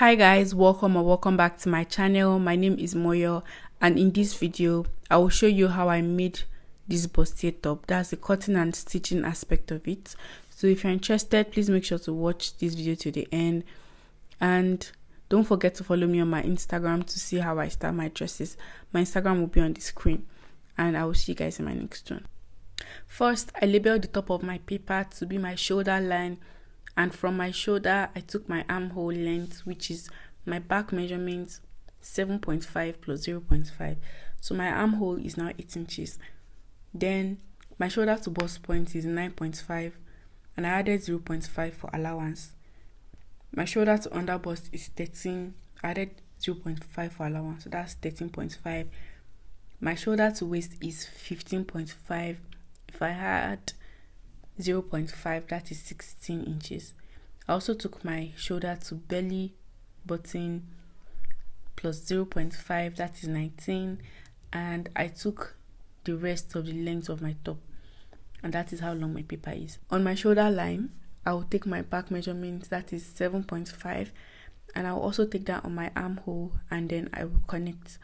Hi guys, welcome back to my channel. My name is Moyo, and in this video I will show you how I made this bustier top. That's the cutting and stitching aspect of it. So if you're interested, please make sure to watch this video to the end, and don't forget to follow me on my Instagram to see how I style my dresses. My Instagram will be on the screen, and I will see you guys in my next one. First, I labeled the top of my paper to be my shoulder line, and from my shoulder I took my armhole length, which is my back measurement 7.5 plus 0.5. So my armhole is now 8 inches. Then my shoulder to bust point is 9.5, and I added 0.5 for allowance. My shoulder to under bust is 13. I added 0.5 for allowance, so that's 13.5. My shoulder to waist is 15.5. If I had 0.5, that is 16 inches. I also took my shoulder to belly button plus 0.5, that is 19, and I took the rest of the length of my top, and that is how long my paper is. On my shoulder line, I will take my back measurement, that is 7.5, and I will also take that on my armhole, and then I will connect.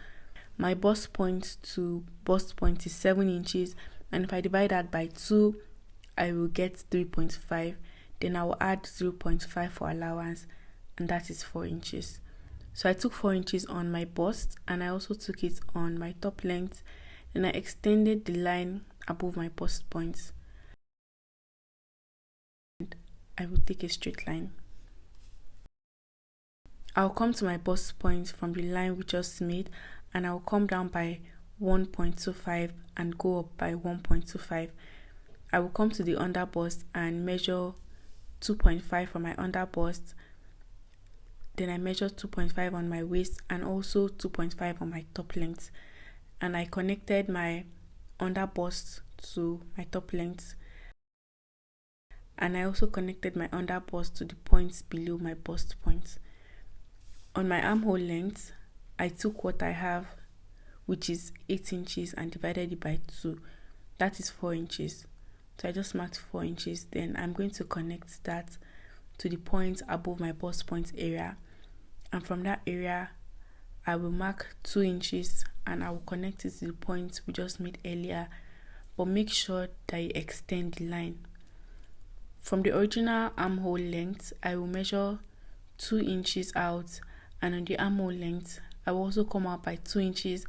My bust point to bust point is 7 inches, and if I divide that by 2, I will get 3.5. Then I will add 0.5 for allowance, and that is 4 inches. So I took 4 inches on my bust, and I also took it on my top length. Then I extended the line above my bust point. And I will take a straight line. I'll come to my bust point from the line we just made, and I'll come down by 1.25 and go up by 1.25. I will come to the under bust and measure 2.5 for my under bust. Then I measure 2.5 on my waist and also 2.5 on my top length. And I connected my under bust to my top length. And I also connected my under bust to the points below my bust point. On my armhole length, I took what I have, which is 8 inches, and divided it by 2. That is 4 inches. So I just marked 4 inches. Then I'm going to connect that to the point above my bust point area. And from that area, I will mark 2 inches and I will connect it to the point we just made earlier. But make sure that you extend the line. From the original armhole length, I will measure 2 inches out. And on the armhole length, I will also come out by 2 inches.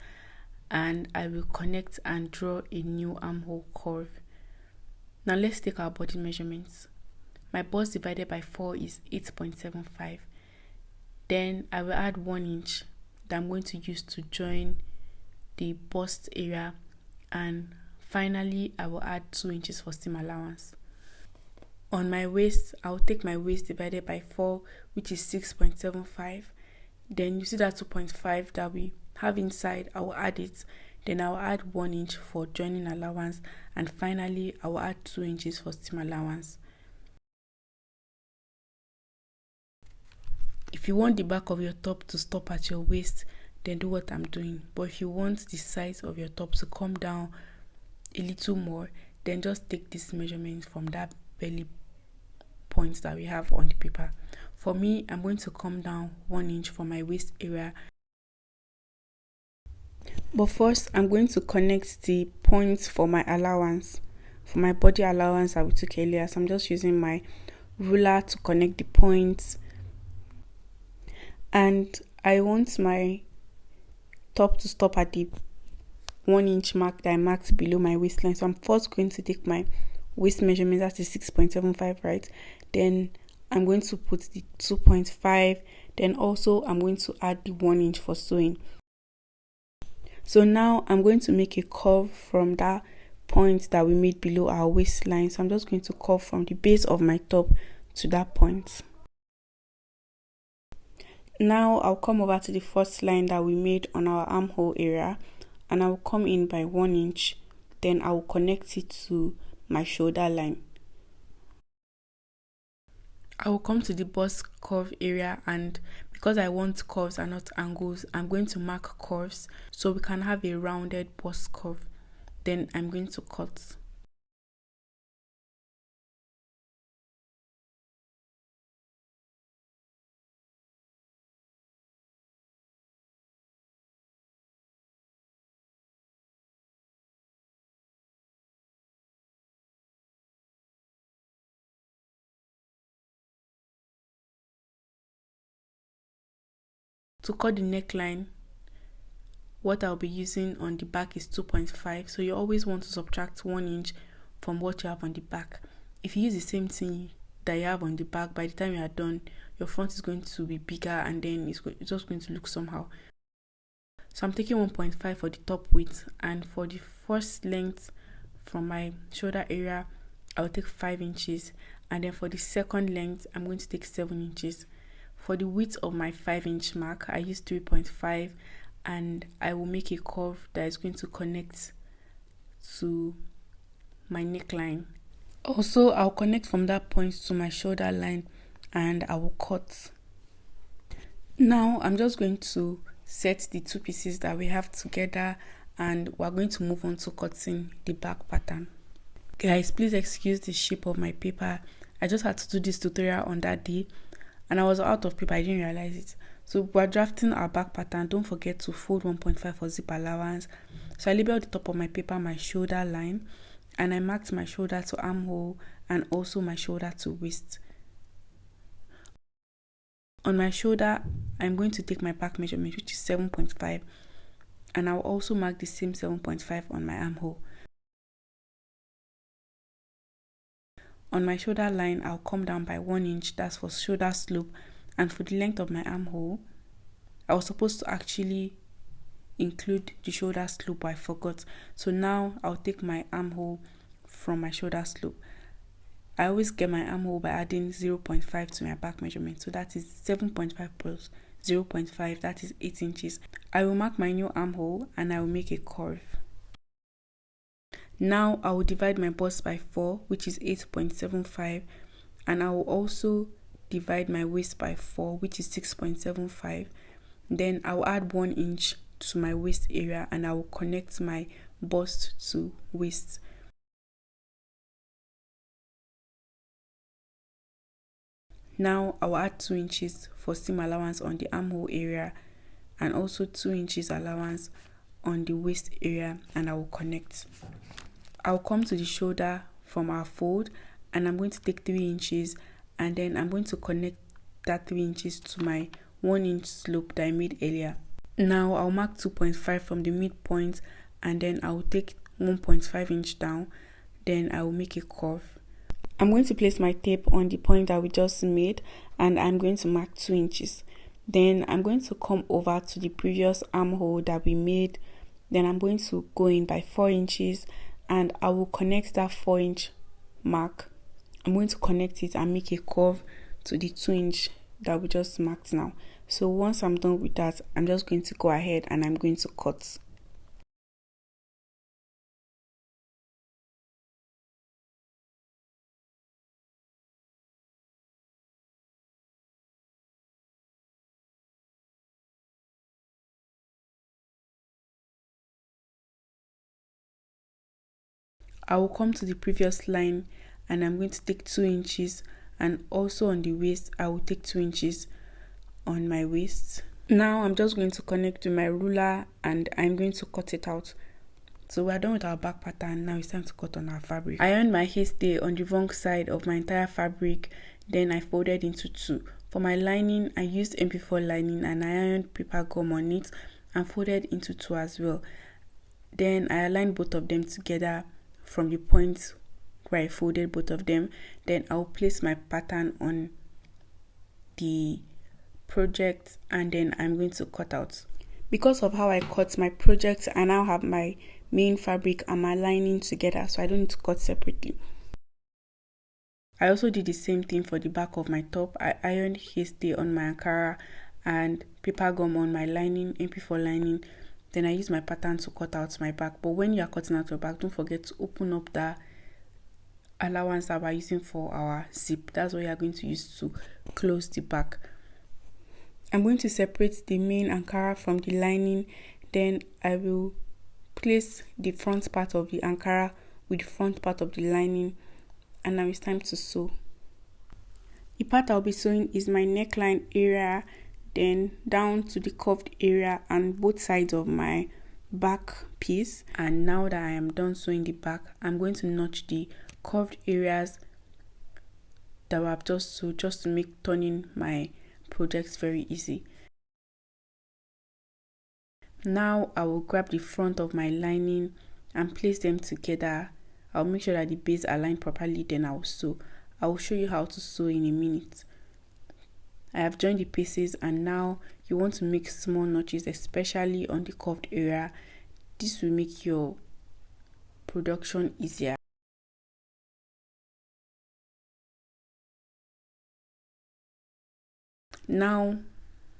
And I will connect and draw a new armhole curve. Now let's take our body measurements. My bust divided by 4 is 8.75. Then I will add 1 inch that I'm going to use to join the bust area, and finally I will add 2 inches for seam allowance. On my waist, I will take my waist divided by 4, which is 6.75. Then you see that 2.5 that we have inside, I will add it. Then I will add 1 inch for joining allowance, and finally I will add 2 inches for seam allowance. If you want the back of your top to stop at your waist, then do what I'm doing. But if you want the size of your top to come down a little more, then just take this measurement from that belly point that we have on the paper. For me, I'm going to come down 1 inch from my waist area. But first, I'm going to connect the points for my allowance, for my body allowance that we took earlier. So I'm just using my ruler to connect the points. And I want my top to stop at the 1 inch mark that I marked below my waistline. So I'm first going to take my waist measurement, that is 6.75, right? Then I'm going to put the 2.5. Then also I'm going to add the 1 inch for sewing. So now I'm going to make a curve from that point that we made below our waistline. So I'm just going to curve from the base of my top to that point. Now I'll come over to the first line that we made on our armhole area, and I will come in by 1 inch. Then I will connect it to my shoulder line. I will come to the bust curve area, and because I want curves and not angles, I'm going to mark curves so we can have a rounded bust curve. Then I'm going to cut. to cut the neckline, what I'll be using on the back is 2.5. So you always want to subtract 1 inch from what you have on the back. If you use the same thing that you have on the back, by the time you are done, your front is going to be bigger, and then it's just going to look somehow. So I'm taking 1.5 for the top width, and for the first length from my shoulder area, I'll take 5 inches, and then for the second length, I'm going to take 7 inches. For the width of my 5-inch mark, I use 3.5, and I will make a curve that is going to connect to my neckline. Also, I'll connect from that point to my shoulder line, and I will cut. Now I'm just going to set the two pieces that we have together, and we're going to move on to cutting the back pattern. Guys, please excuse the shape of my paper. I just had to do this tutorial on that day, and I was out of paper. I didn't realize it. So we're drafting our back pattern. Don't forget to fold 1.5 for zip allowance. So I labeled the top of my paper my shoulder line, and I marked my shoulder to armhole and also my shoulder to waist. On my shoulder, I'm going to take my back measurement, which is 7.5, and I'll also mark the same 7.5 on my armhole. On my shoulder line, I'll come down by 1 inch, that's for shoulder slope, and for the length of my armhole, I was supposed to actually include the shoulder slope, but I forgot. So now I'll take my armhole from my shoulder slope. I always get my armhole by adding 0.5 to my back measurement. So that is 7.5 plus 0.5, that is 8 inches. I will mark my new armhole and I will make a curve. Now I will divide my bust by 4, which is 8.75, and I will also divide my waist by 4, which is 6.75. Then I will add 1 inch to my waist area, and I will connect my bust to waist. Now I will add 2 inches for seam allowance on the armhole area, and also 2 inches allowance on the waist area, and I will connect. I'll come to the shoulder from our fold, and I'm going to take 3 inches, and then I'm going to connect that 3 inches to my 1 inch slope that I made earlier. Now I'll mark 2.5 from the midpoint, and then I will take 1.5 inch down. Then I will make a curve. I'm going to place my tape on the point that we just made, and I'm going to mark 2 inches. Then I'm going to come over to the previous armhole that we made. Then I'm going to go in by 4 inches, and I will connect that 4 inch mark. I'm going to connect it and make a curve to the 2 inch that we just marked now. So once I'm done with that, I'm just going to go ahead and I'm going to cut. I will come to the previous line and I'm going to take 2 inches, and also on the waist I will take 2 inches on my waist. Now I'm just going to connect to my ruler and I'm going to cut it out. So we're done with our back pattern. Now it's time to cut on our fabric. I ironed my hairstay on the wrong side of my entire fabric, then I folded into 2. For my lining, I used MP4 lining and I ironed paper gum on it and folded into 2 as well. Then I aligned both of them together from the point where I folded both of them. Then I'll place my pattern on the project and then I'm going to cut out. Because of how I cut my project, I now have my main fabric and my lining together, so I don't need to cut separately. I also did the same thing for the back of my top. I ironed hairstay on my Ankara and paper gum on my lining, MP4 lining. Then I use my pattern to cut out my back. But when you are cutting out your back, don't forget to open up the allowance that we're using for our zip. That's what you are going to use to close the back. I'm going to separate the main Ankara from the lining. Then I will place the front part of the Ankara with the front part of the lining, and now it's time to sew. The part I'll be sewing is my neckline area, then down to the curved area and both sides of my back piece. And now that I am done sewing the back, I'm going to notch the curved areas that I've just sewed, just to make turning my projects very easy. Now I will grab the front of my lining and place them together. I'll make sure that the base align properly, then I'll sew. I will show you how to sew in a minute. I have joined the pieces, and now you want to make small notches, especially on the curved area. This will make your production easier. Now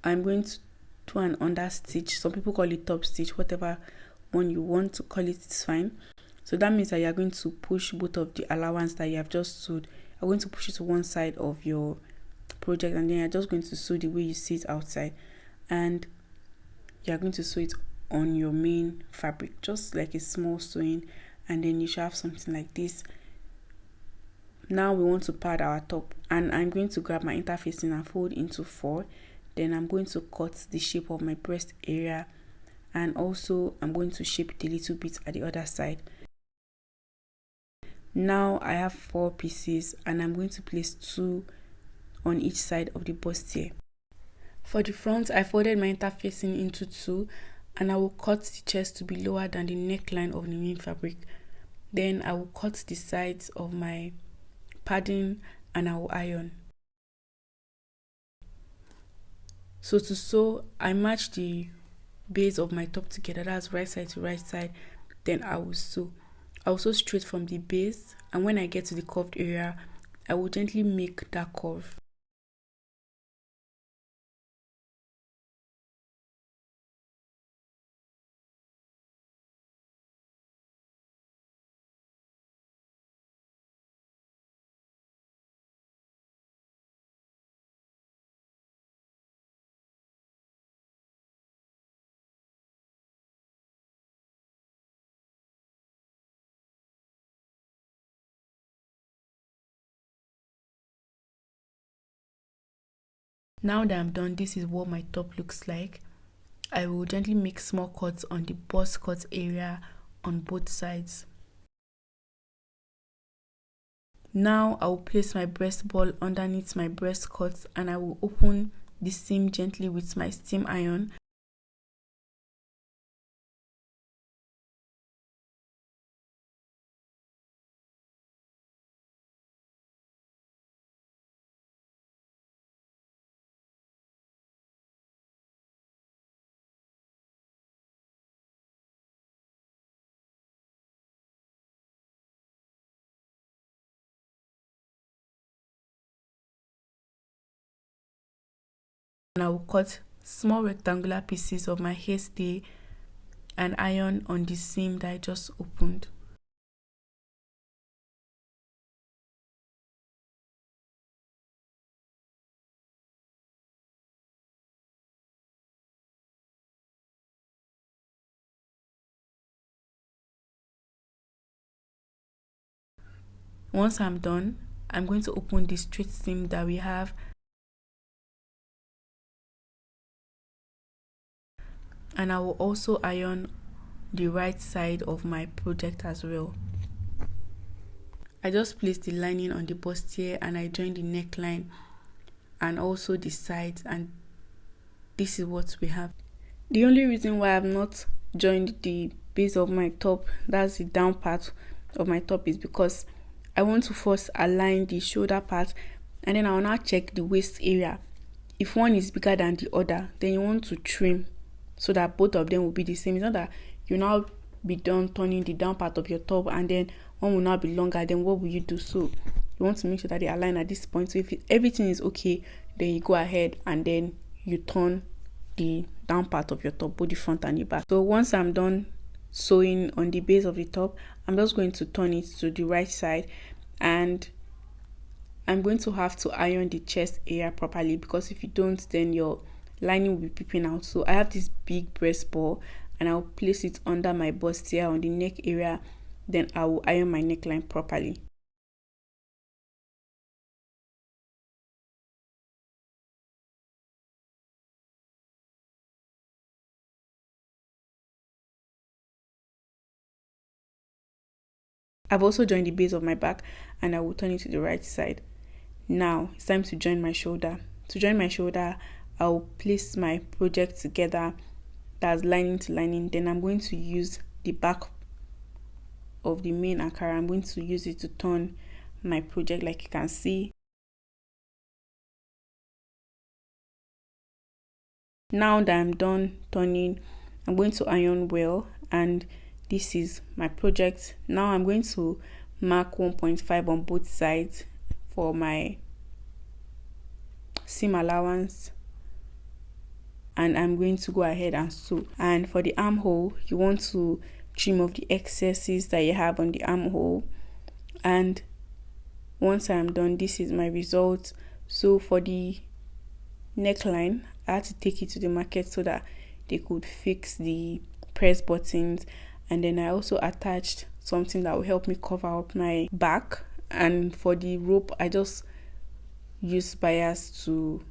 I'm going to do an under stitch. Some people call it top stitch, whatever one you want to call it, it's fine. So that means that you are going to push both of the allowance that you have just sewed. You're going to push it to one side of your project, and then you're just going to sew the way you see it outside, and you're going to sew it on your main fabric, just like a small sewing, and then you should have something like this. Now we want to pad our top, and I'm going to grab my interfacing and fold into 4. Then I'm going to cut the shape of my breast area, and also I'm going to shape it a little bit at the other side. Now I have 4 pieces, and I'm going to place 2 on each side of the bustier. For the front, I folded my interfacing into 2, and I will cut the chest to be lower than the neckline of the main fabric. Then I will cut the sides of my padding, and I will iron. So to sew, I match the base of my top together, that's right side to right side. Then I will sew. I will sew straight from the base, and when I get to the curved area, I will gently make that curve. Now that I'm done, this is what my top looks like. I will gently make small cuts on the bust cut area on both sides. Now I will place my breast ball underneath my breast cut, and I will open the seam gently with my steam iron. And I will cut small rectangular pieces of my hairstay and iron on the seam that I just opened. Once I'm done, I'm going to open the straight seam that we have, and I will also iron the right side of my project as well. I just placed the lining on the bustier, and I joined the neckline and also the sides, and this is what we have. The only reason why I have not joined the base of my top, that's the down part of my top, is because I want to first align the shoulder part, and then I will now check the waist area. If one is bigger than the other, then you want to trim so that both of them will be the same. It's not that you now be done turning the down part of your top and then one will now be longer. Then what will you do? So you want to make sure that they align at this point. So if everything is okay, then you go ahead and then you turn the down part of your top, both the front and the back. So once I'm done sewing on the base of the top, I'm just going to turn it to the right side, and I'm going to have to iron the chest area properly, because if you don't, then your lining will be peeping out. So I have this big breast ball, and I'll place it under my bustier on the neck area. Then I will iron my neckline properly. I've also joined the base of my back, and I will turn it to the right side. Now it's time to join my shoulder. To join my shoulder, I'll place my project together that's lining to lining. Then I'm going to use the back of the main Ankara. I'm going to use it to turn my project, like you can see. Now that I'm done turning, I'm going to iron well, and this is my project. Now I'm going to mark 1.5 on both sides for my seam allowance, and I'm going to go ahead and sew. And for the armhole, you want to trim off the excesses that you have on the armhole. And once I'm done, this is my result. So for the neckline, I had to take it to the market so that they could fix the press buttons. And then I also attached something that will help me cover up my back. And for the rope, I just used bias to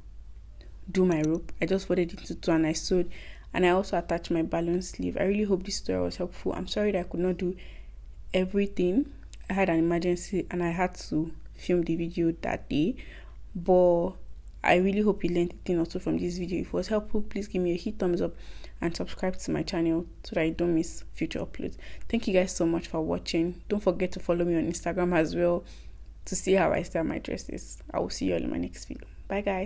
do my rope. I just folded it into two and I sewed. And I also attached my balloon sleeve. I really hope this tutorial was helpful. I'm sorry that I could not do everything. I had an emergency and I had to film the video that day, but I really hope you learned a thing or two from this video. If it was helpful, please give me a huge thumbs up and subscribe to my channel so that you don't miss future uploads. Thank you guys so much for watching. Don't forget to follow me on Instagram as well to see how I style my dresses. I will see you all in my next video. Bye guys.